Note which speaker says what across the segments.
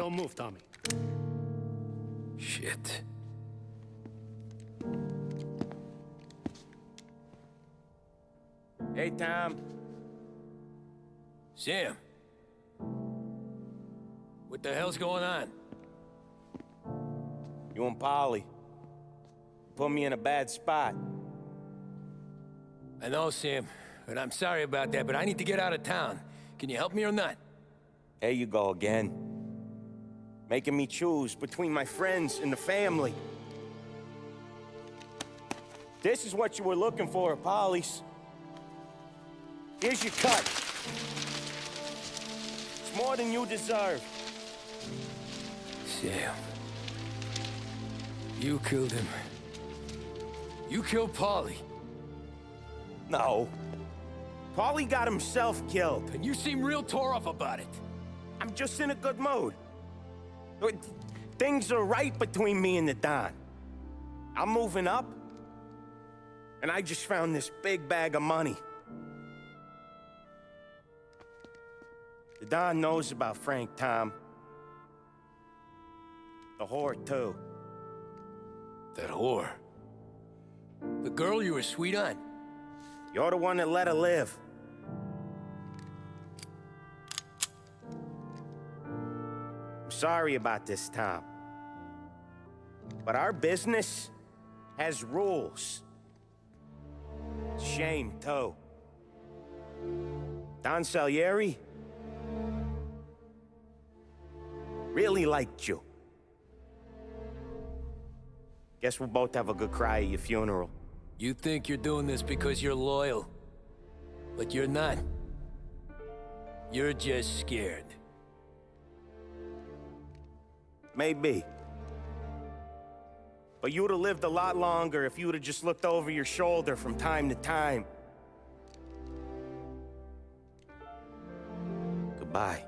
Speaker 1: Don't move, Tommy.
Speaker 2: Shit.
Speaker 3: Hey, Tom.
Speaker 2: Sam. What the hell's going on?
Speaker 3: You and Polly put me in a bad spot.
Speaker 2: I know, Sam, and I'm sorry about that, but I need to get out of town. Can you help me or not?
Speaker 3: There you go again. Making me choose between my friends and the family. This is what you were looking for at Polly's. Here's your cut. It's more than you deserve.
Speaker 2: Sam. You killed him. You killed Paulie.
Speaker 3: No. Polly got himself killed.
Speaker 2: And you seem real tore up about it.
Speaker 3: I'm just in a good mood. Things are right between me and the Don. I'm moving up, and I just found this big bag of money. The Don knows about Frank, Tom. The whore, too.
Speaker 2: That whore. The girl you were sweet on.
Speaker 3: You're the one that let her live. I'm sorry about this, Tom. But our business has rules. Shame, too. Don Salieri really liked you. Guess we'll both have a good cry at your funeral.
Speaker 2: You think you're doing this because you're loyal. But you're not. You're just scared.
Speaker 3: Maybe. But you'd have lived a lot longer if you'd have just looked over your shoulder from time to time. Goodbye.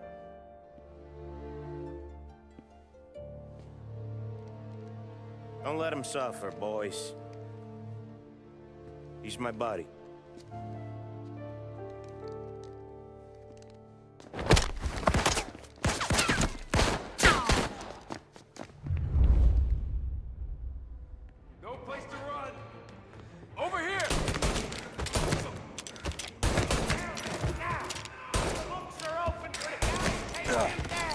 Speaker 3: Don't let him suffer, boys. He's my buddy.
Speaker 4: No place to run. Over here! Now! The books are open for the guys taking it down!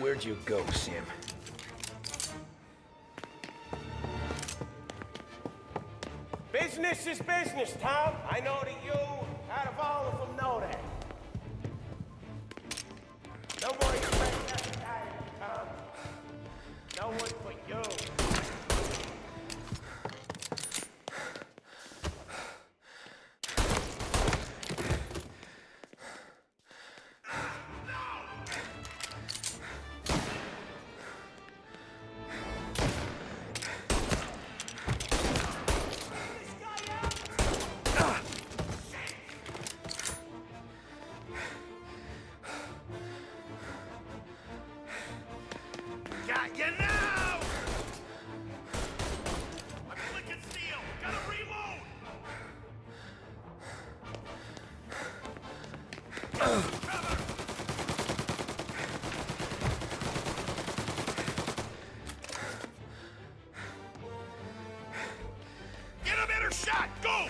Speaker 2: Where'd you go, Sam?
Speaker 3: Business is business, Tom. I know that you, out of all of them, know that. No more expect that, Tom. No one but you.
Speaker 4: Got you now! I'm flicking steel! Gotta reload! Get a better shot! Go!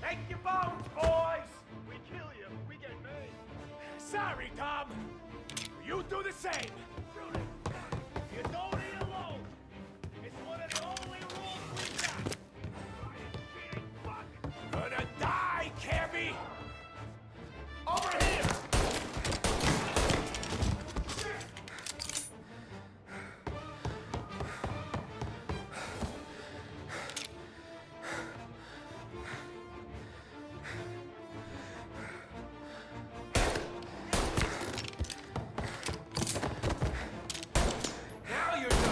Speaker 4: Take your bones, boys! We kill you, we get made. Sorry, Tom. You do the same. You don't eat alone. It's one of the only rules we got. Cheating fuck. Gonna die, Cabby. Over here. Now you're done.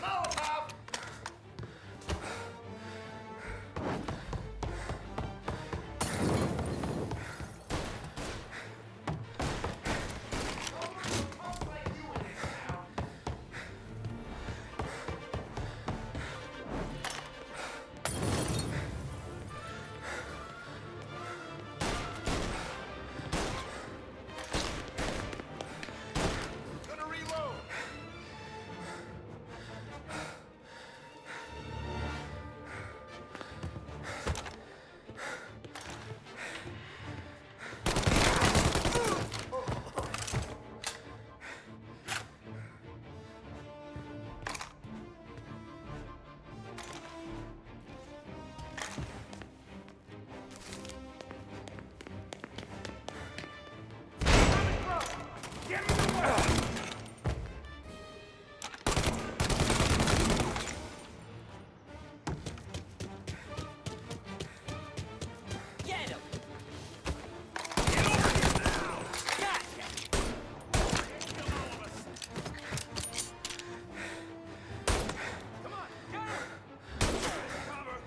Speaker 4: Molotov. Gonna reload. Get me the weapon.
Speaker 2: Get him!
Speaker 4: Get over here now.
Speaker 2: Gotcha!
Speaker 4: Kill all of us. Come on, get him. Cover.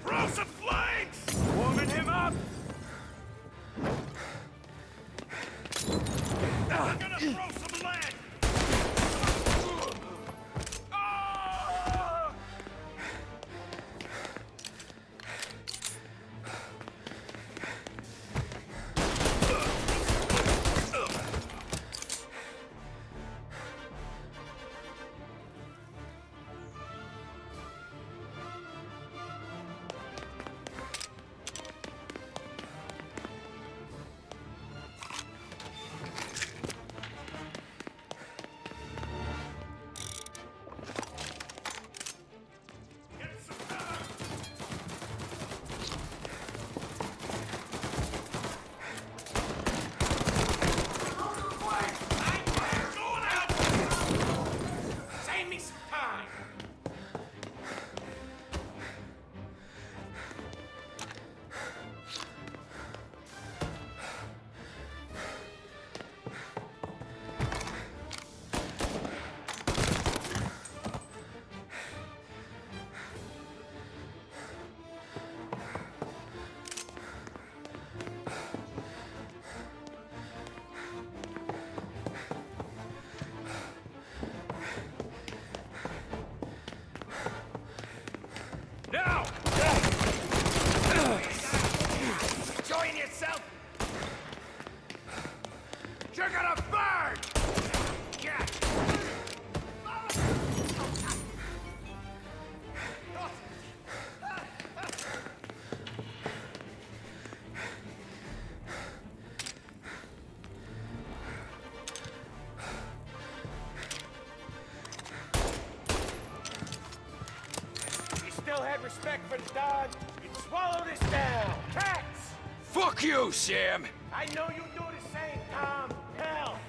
Speaker 4: Throw some flanks. Warming him up. Gonna throw some lead. Ah! Get some cover. Going out. Save me some time. Now! Enjoying yourself? You're gonna burn! Yeah. You still had respect for the dog, you'd swallow this down. Cats!
Speaker 1: Fuck you, Sam!
Speaker 4: I know you do the same, Tom. Hell,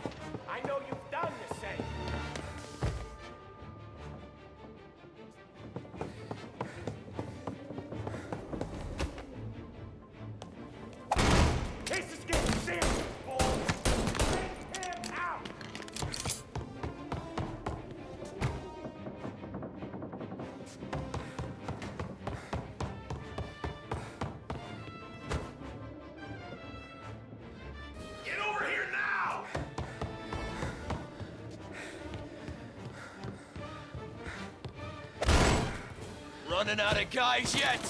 Speaker 4: I know you've done the same. This is getting serious, boys. Take him out. Get over here now!
Speaker 1: Running out of guys yet?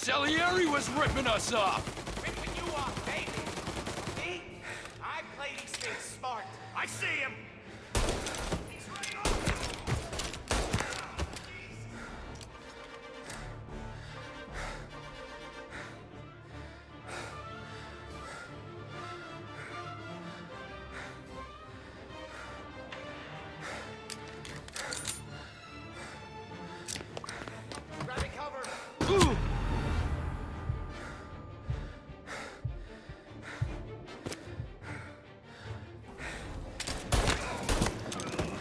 Speaker 1: Salieri was ripping us off!
Speaker 4: Ripping you off, baby. Me? I play these things smart. I see him. He's right on. Grabbing cover.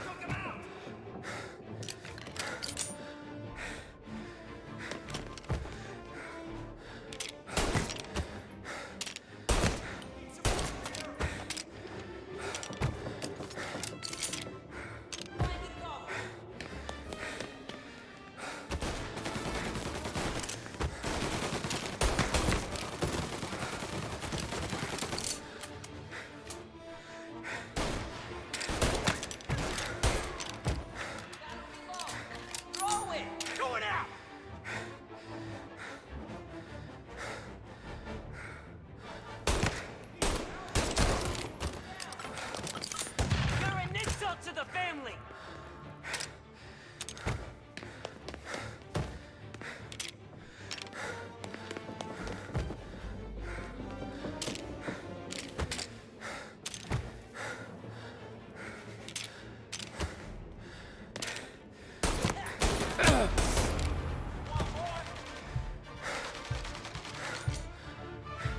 Speaker 4: Took him out. Going out.
Speaker 5: You're an insult to the family!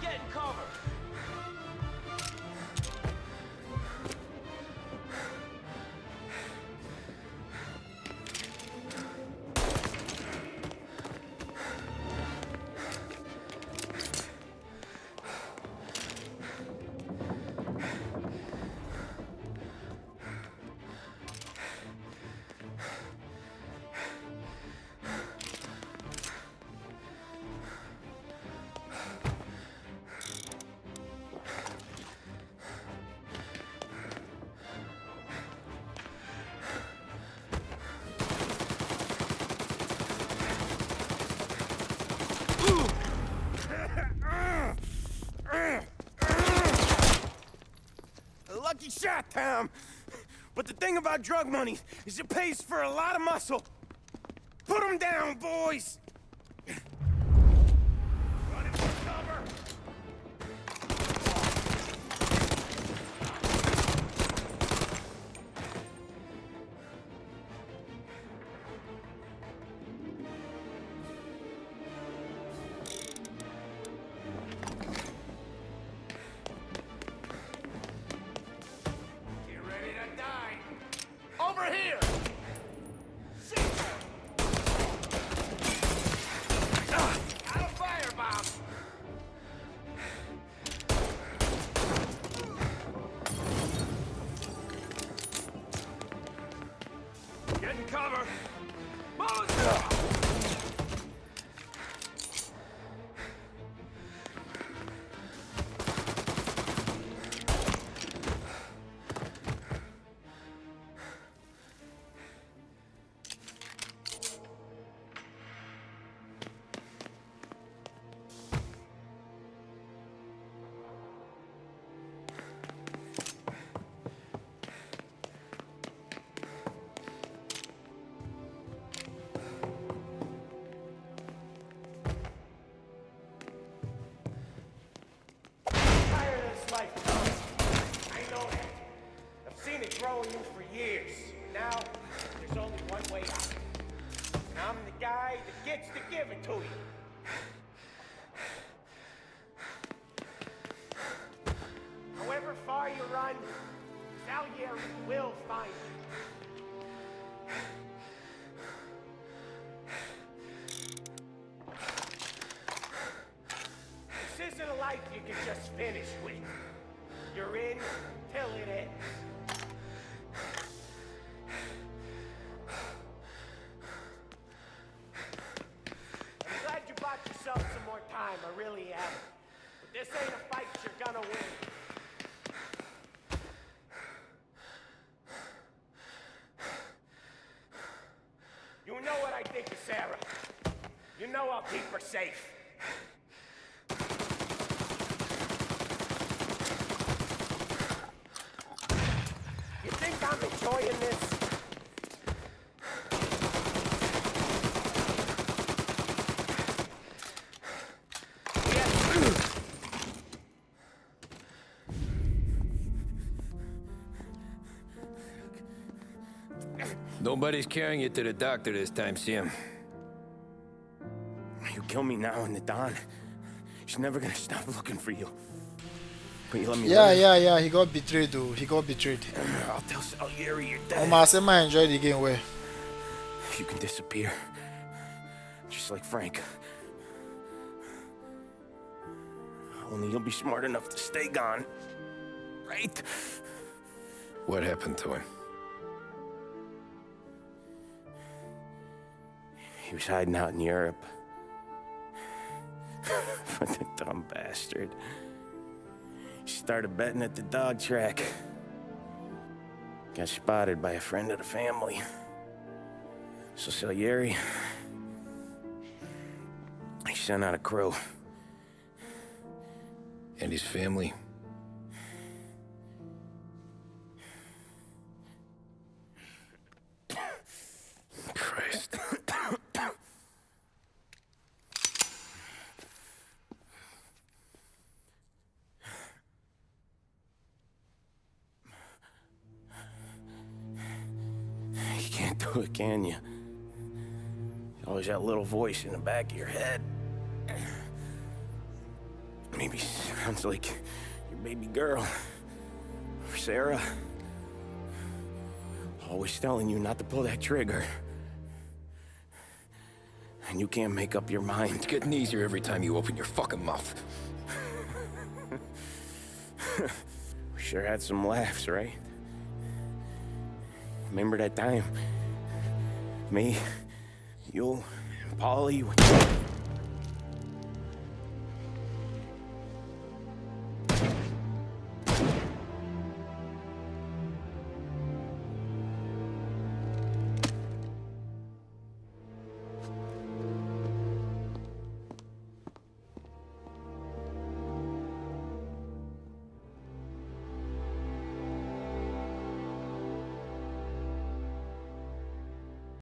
Speaker 5: Get in cover!
Speaker 3: A lucky shot, Tom. But the thing about drug money is it pays for a lot of muscle. Put him down, boys!
Speaker 4: Running for cover. Get ready to die. Over here. Out of firebomb.
Speaker 1: Get in cover!
Speaker 4: Tired of this life, Tom. I know that. I've seen it grow in you for years. Now, there's only one way out. And I'm the guy that gets to give it to you. However far you run, Salieri will find you. This isn't a life you can just finish with. You're in till it ends. I'm glad you bought yourself some more time, I really am. But this ain't a fight you're gonna win. You know what I think of Sarah. You know I'll keep her safe.
Speaker 3: You think I'm enjoying this?
Speaker 2: Nobody's carrying you to the doctor this time, Sam.
Speaker 3: You kill me now in the dawn. She's never gonna stop looking for you. But you let me
Speaker 6: Yeah,
Speaker 3: live.
Speaker 6: yeah. He got betrayed, though. He got betrayed.
Speaker 3: I'll tell Salieri you're
Speaker 6: Oh,
Speaker 3: dead.
Speaker 6: my Sam, I enjoyed the game. Where?
Speaker 3: You can disappear. Just like Frank. Only you'll be smart enough to stay gone. Right?
Speaker 2: What happened to him?
Speaker 3: He was hiding out in Europe. But the dumb bastard. He started betting at the dog track. Got spotted by a friend of the family. So Salieri, he sent out a crew.
Speaker 2: And his family? Christ.
Speaker 3: You can't do it, can you? Always that little voice in the back of your head. Maybe sounds like your baby girl. Or Sarah. Always telling you not to pull that trigger. And you can't make up your mind.
Speaker 2: It's getting easier every time you open your fucking mouth.
Speaker 3: We sure had some laughs, right? Remember that time? Me, you, and Paulie.